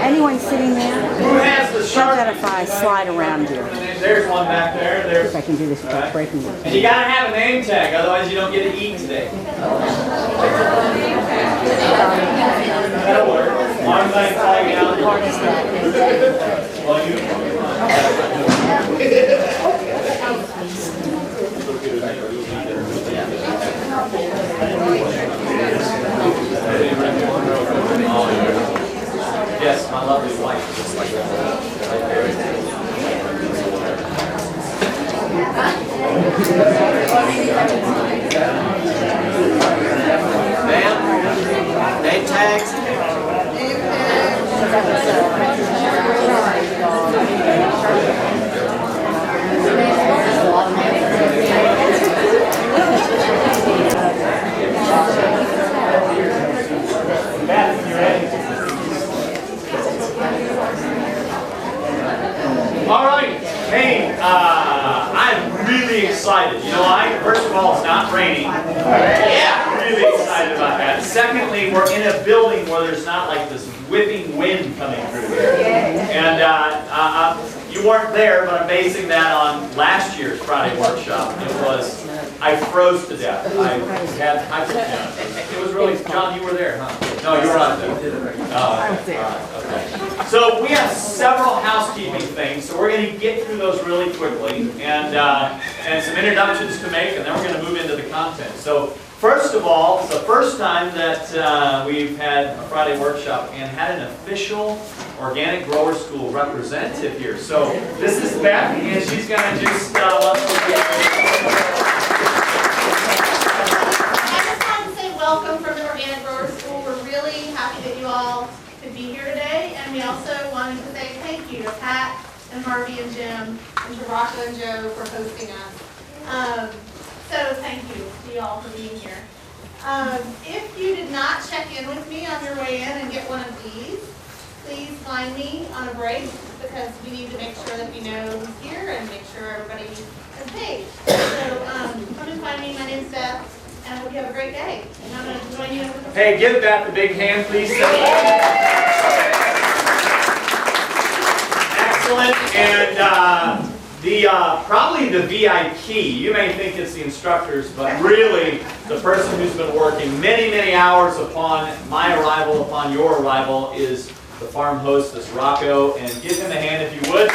Anyone sitting there? Who has the sharp? How about if I slide around you? There's one back there. See if I can do this without breaking it. And you gotta have a name tag, otherwise you don't get to eat today. That'll work. As long as I tag it out. How hard is that? Well, you. Yes, my lovely wife, just like that. Right there. Ma'am, name tags. All right, hey, I'm really excited. You know why? First of all, it's not raining. Yeah, really excited about that. Secondly, we're in a building where there's not like this whipping wind coming through here. And you weren't there, but I'm basing that on last year's Friday workshop. It was, I froze to death. It was really, John, you were there, huh? No, you were not there. Oh, okay. All right, okay. So we have several housekeeping things, so we're going to get through those really quickly, and some introductions to make, and then we're going to move into the content. So first of all, it's the first time that we've had a Friday workshop and had an official Organic Grower School representative here. So this is Beth, and she's going to just welcome from the Organic Grower School. We're really happy that you all could be here today, and we also wanted to say thank you to Pat and Harvey and Jim and to Rocco and Joe for hosting us. So thank you to you all for being here. If you did not check in with me on your way in and get one of these, please find me on a break, because we need to make sure that we know who's here and make sure everybody is paid. So come and find me. My name's Beth. And I hope you have a great day. And I'm going to join you in with the Hey, give Beth a big hand, please. Excellent. And probably the VIP, you may think it's the instructors, but really the person who's been working many, many hours upon my arrival, upon your arrival, is the farm hostess, Rocco. And give him a hand if you would.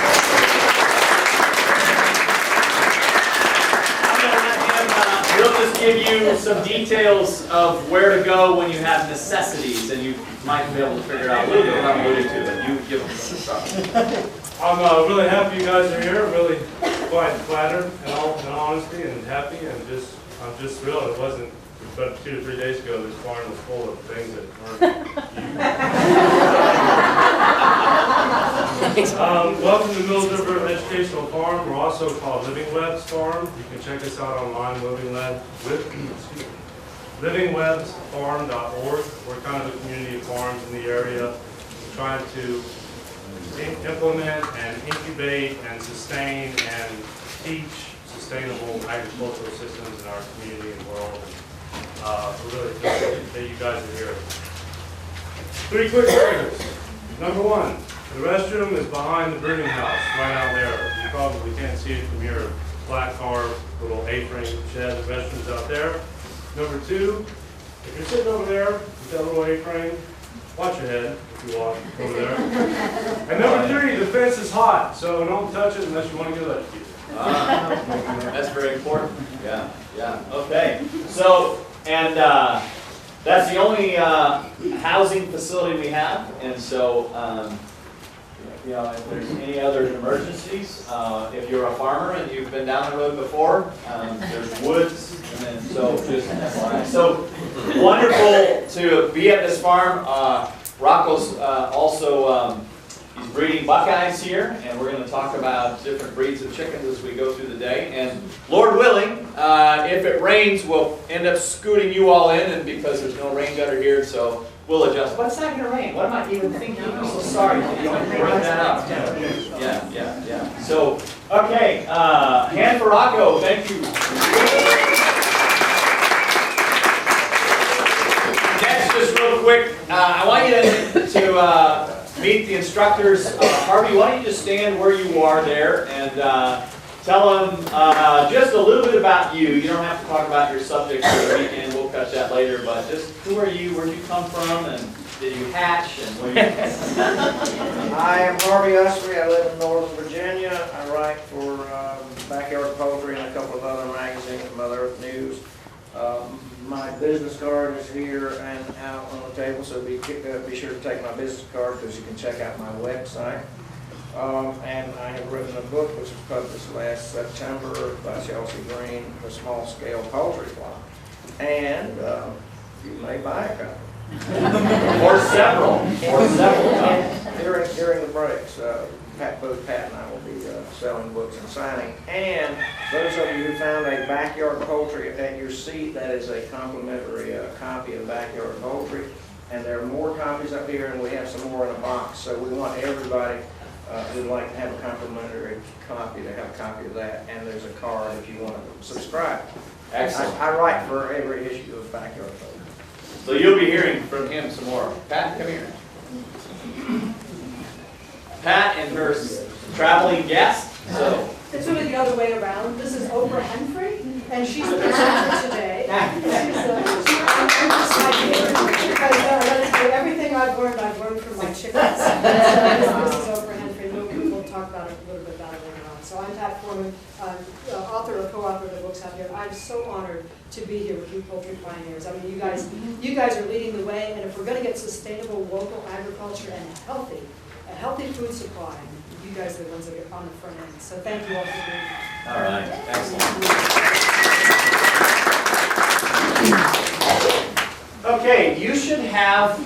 He'll just give you some details of where to go when you have necessities, and you might be able to figure it out a little bit what I'm alluding to, but you give them some stuff. I'm really happy you guys are here. Really quite flattered in all honesty, and happy, and I'm just thrilled. It wasn't but 2 to 3 days ago this farm was full of things that weren't. Welcome to Mills River Educational Farm. We're also called Living Webs Farm. You can check us out online, livingwebsfarm.org. We're kind of a community of farms in the area. We're trying to implement and incubate and sustain and teach sustainable agricultural systems in our community and world. We're really excited that you guys are here. 3 quick things. Number 1. The restroom is behind the brooding house, right out there. You probably can't see it from your flat car, little A-frame shed. The restroom's out there. Number 2, if you're sitting over there with that little A-frame, watch your head if you walk over there. And number 3, the fence is hot, so don't touch it unless you want to get electrocuted. That's very important. Yeah, yeah. Okay. So, and that's the only housing facility we have, and so if there's any other emergencies, if you're a farmer and you've been down the road before, there's woods, and then so just FYI. So wonderful to be at this farm. Rocco's also he's breeding Buckeyes here, and we're going to talk about different breeds of chickens as we go through the day. And Lord willing, if it rains, we'll end up scooting you all in, and because there's no rain gutter here, so we'll adjust. But it's not going to rain. What am I even thinking? I'm so sorry that you want to bring that up. Yeah. So, okay, hand for Rocco. Thank you. Next, just real quick, I want you to meet the instructors. Harvey, why don't you just stand where you are there and tell them just a little bit about you. You don't have to talk about your subject for the weekend. We'll catch that later. But just who are you? Where did you come from? And did you hatch? And where you I am Harvey Ussery. I live in Northern Virginia. I write for Backyard Poultry and a couple of other magazines, Mother Earth News. My business card is here and out on the table, so be sure to take my business card because you can check out my website. And I have written a book which was published last September by Chelsea Green, The Small Scale Poultry Farm. And you may buy a copy. or several. During the breaks, both Pat and I will be selling books and signing. And those of you who found a Backyard Poultry at your seat, that is a complimentary copy of Backyard Poultry. And there are more copies up here, and we have some more in a box. So we want everybody who'd like to have a complimentary copy to have a copy of that. And there's a card if you want to subscribe. Excellent. I write for every issue of Backyard Poultry. So you'll be hearing from him some more. Pat, come here. Pat and her traveling guest. So It's really the other way around. This is Oprah Winfrey, and she's the presenter today. I'm just my favorite because everything I've learned from my chickens. This is Oprah Winfrey. We'll talk about it a little bit about it later on. So I'm Pat Foreman, author or co-author of the books out here. I'm so honored to be here with you poultry pioneers. I mean, you guys are leading the way, and if we're going to get sustainable local agriculture and a healthy food supply, you guys are the ones that are on the front end. So thank you all for being here. all right, excellent. Okay, you should have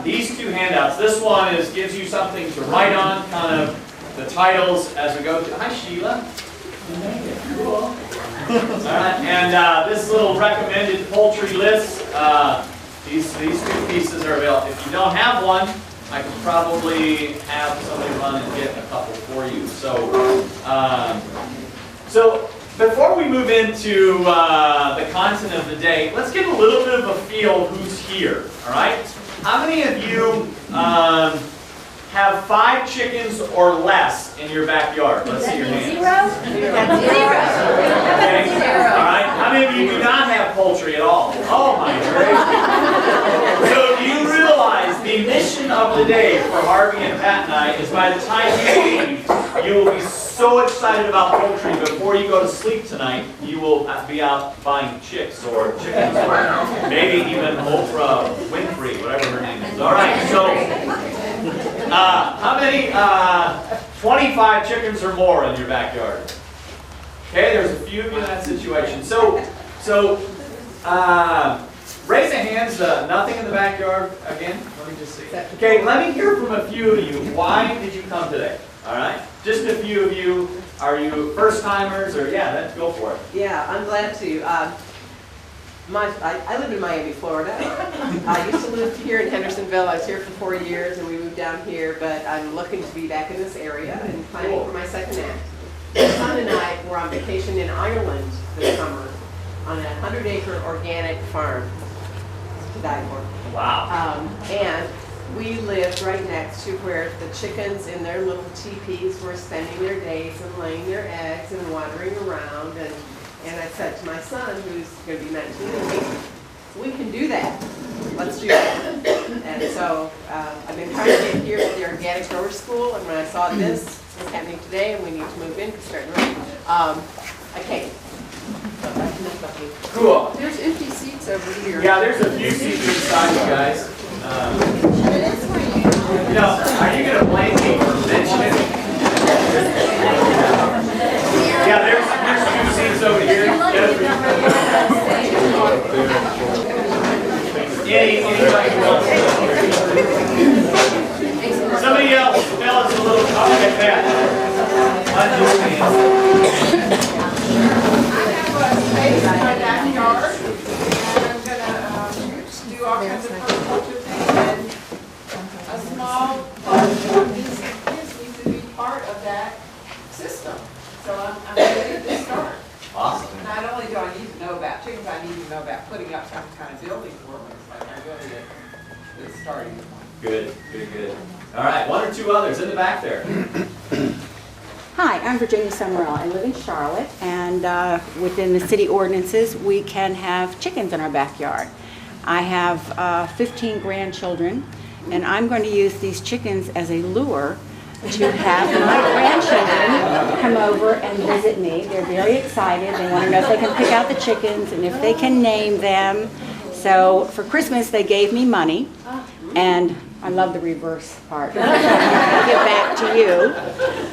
these two handouts. This one gives you something to write on, kind of the titles as we go through. Hi, Sheila. Cool. All right, and this little recommended poultry list. These two pieces are available. If you don't have one, I could probably have somebody run and get a couple for you. So before we move into the content of the day, let's get a little bit of a feel of who's here. All right? How many of you have 5 chickens or less in your backyard? Let's see your hands. Zero. Okay. All right. How many of you do not have poultry at all? Oh my gracious. So do you realize the mission of the day for Harvey and Pat and I is by the time you leave, you will be so excited about poultry before you go to sleep tonight, you will be out buying chicks or chickens or maybe even Oprah Winfrey, whatever her name is. All right. So how many 25 chickens or more in your backyard? Okay, there's a few of you in that situation. So raise your hands, nothing in the backyard again. Let me just see. Okay, let me hear from a few of you. Why did you come today? All right, just a few of you. Are you first timers or let's go for it. Yeah, I'm glad to. I live in Miami, Florida. I used to live here in Hendersonville. I was here for 4 years and we moved down here, but I'm looking to be back in this area and planning for my second act. My son and I were on vacation in Ireland this summer on a 100-acre organic farm to die for. Wow. And we lived right next to where the chickens in their little teepees were spending their days and laying their eggs and wandering around. And I said to my son, who's going to be 19, we can do that. Let's do that. And so I've been trying to get here to the Organic Grower School, and when I saw this was happening today, and we need to move in to start growing, I came. Cool. There's empty seats over here. Yeah, there's a few seats inside, you guys. You know, are you going to blame me for mentioning? Yeah, there's 2 seats over here. Anybody who wants to? Somebody else, tell us a little about that. I have a space in my backyard, and I'm gonna do all kinds of permaculture things, and a small part of these kids need to be part of that system. So I'm ready to start. Awesome. Not only do I need to know about chickens, I need to know about putting up some kind of building for them. It's like I really get starting. Good, good, good. All right, 1 or 2 others in the back there. Hi, I'm Virginia Summerall. I live in Charlotte, and within the city ordinances, we can have chickens in our backyard. I have 15 grandchildren, and I'm going to use these chickens as a lure to have my grandchildren come over and visit me. They're very excited. They want to know if they can pick out the chickens and if they can name them. So for Christmas, they gave me money, and I love the reverse part. I'll give back to you.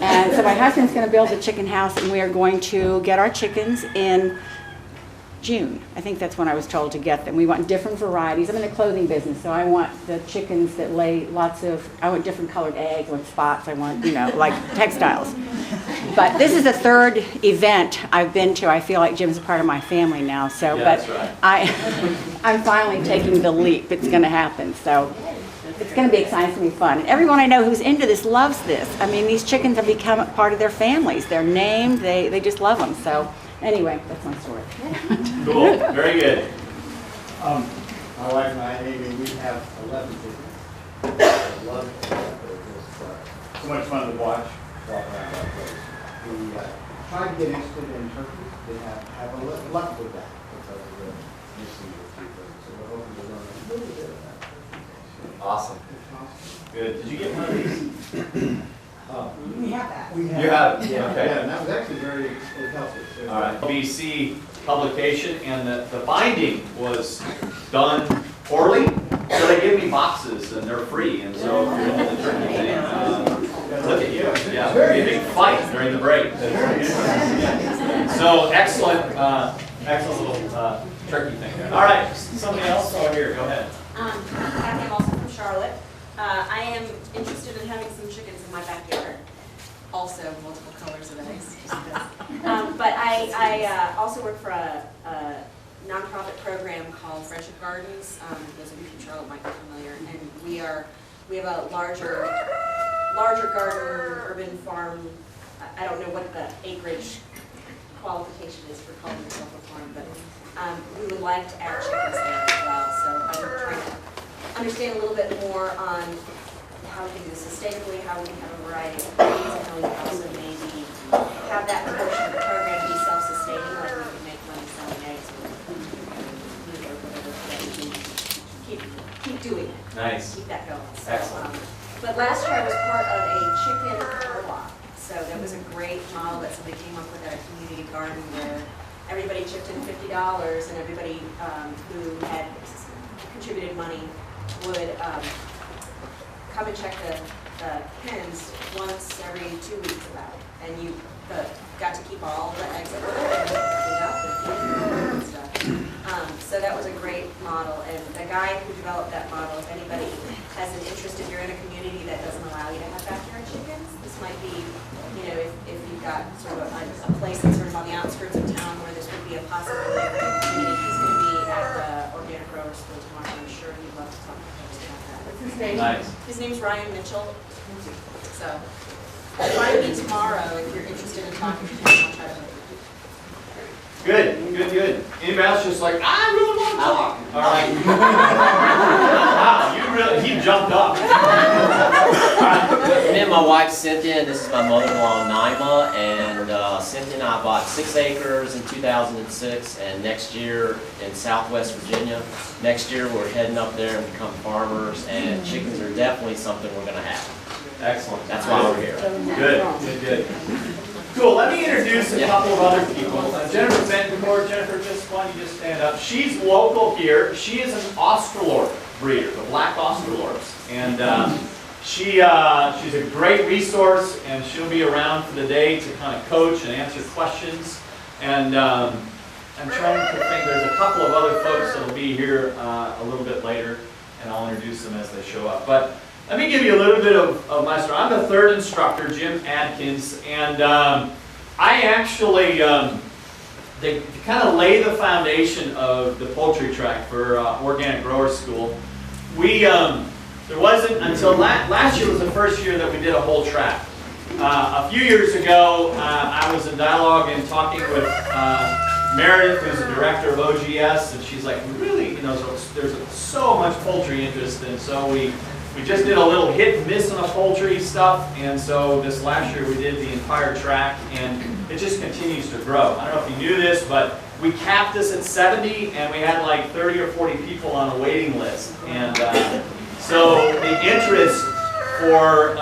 And so my husband's going to build a chicken house, and we are going to get our chickens in June. I think that's when I was told to get them. We want different varieties. I'm in the clothing business, so I want the chickens that lay I want different colored eggs with spots. I want, like textiles. But this is the 3rd event I've been to. I feel like Jim's a part of my family now. So, Yeah, but that's right. I'm finally taking the leap. It's going to happen. So it's going to be exciting. It's going to be fun. And everyone I know who's into this loves this. I mean, these chickens have become a part of their families. They're named. They just love them. So anyway, that's my story. Cool, very good. My wife and I, Amy, we have 11 chickens. I love it. It's so much fun to watch walk around our place. We tried to get interested in turkeys. They have a luck with that because of the mixing with people. So we're hoping to learn a little bit of that. Awesome. Good. Did you get one of these? We have that. We have. You have it? Yeah, Okay. yeah, and that was actually very healthy. So All right. BC publication, and the binding was done poorly, so they give me boxes and they're free. And so if you're into the turkey thing, look at you. Yeah, it'll be a big fight during the break. So excellent, excellent little turkey thing there. All right, something else over here. Go ahead. I'm also from Charlotte. I am interested in having some chickens in my backyard. Also, multiple colors of eggs. But I also work for a nonprofit program called Friendship Gardens. Those of you from Charlotte might be familiar. And we have a larger garden, urban farm. I don't know what the acreage qualification is for calling yourself a farm, but we would like to add chickens there as well. So I'm trying to understand a little bit more on how we can do this sustainably, how we can have a variety of breeds, and how we can also maybe have that portion of the program be self-sustaining, like we can make money selling eggs or meat or whatever, that we can keep doing it. Nice. Keep that going. So, Excellent. but last year I was part of a chicken co-op. So that was a great model that somebody came up with at a community garden where everybody chipped in $50 and everybody who had contributed money would come and check the hens once every 2 weeks about. And you got to keep all the eggs that were there and clean up and feed and stuff. So that was a great model. And the guy who developed that model, if anybody has an interest, if you're in a community that doesn't allow you to have backyard chickens, this might be, if you've got sort of a place that's sort of on the outskirts of town where this would be a possibility for the community. He's going to be at the Organic Growers School tomorrow. I'm sure he'd love to talk to us about that. What's his name? Nice. His name's Ryan Mitchell. So, find me tomorrow if you're interested in talking to him. I'll try to help you. Good, good, good. Anybody else just like, I really want to talk? All right. Wow, he jumped up. Me and my wife Cynthia, and this is my mother-in-law Naima, and Cynthia and I bought 6 acres in 2006, and next year in Southwest Virginia, next year we're heading up there and become farmers, and chickens are definitely something we're going to have. Excellent. That's why we're here. Good, good, good. Cool, let me introduce a couple of other people. Jennifer Bencourt. Jennifer, why don't you just stand up? She's local here. She is an Australorp breeder, the black Australorps. And she's a great resource, and she'll be around for the day to kind of coach and answer questions. And I'm trying to think, there's a couple of other folks that'll be here a little bit later, and I'll introduce them as they show up. But let me give you a little bit of my story. I'm the third instructor, Jim Adkins, and I actually, they kind of lay the foundation of the poultry track for Organic Grower School. There wasn't until last year was the first year that we did a whole track. A few years ago, I was in dialogue and talking with Meredith, who's the director of OGS, and she's like, really, there's so much poultry interest, and so we just did a little hit and miss on the poultry stuff, and so this last year we did the entire track, and it just continues to grow. I don't know if you knew this, but we capped this at 70, and we had like 30 or 40 people on a waiting list, and so the interest for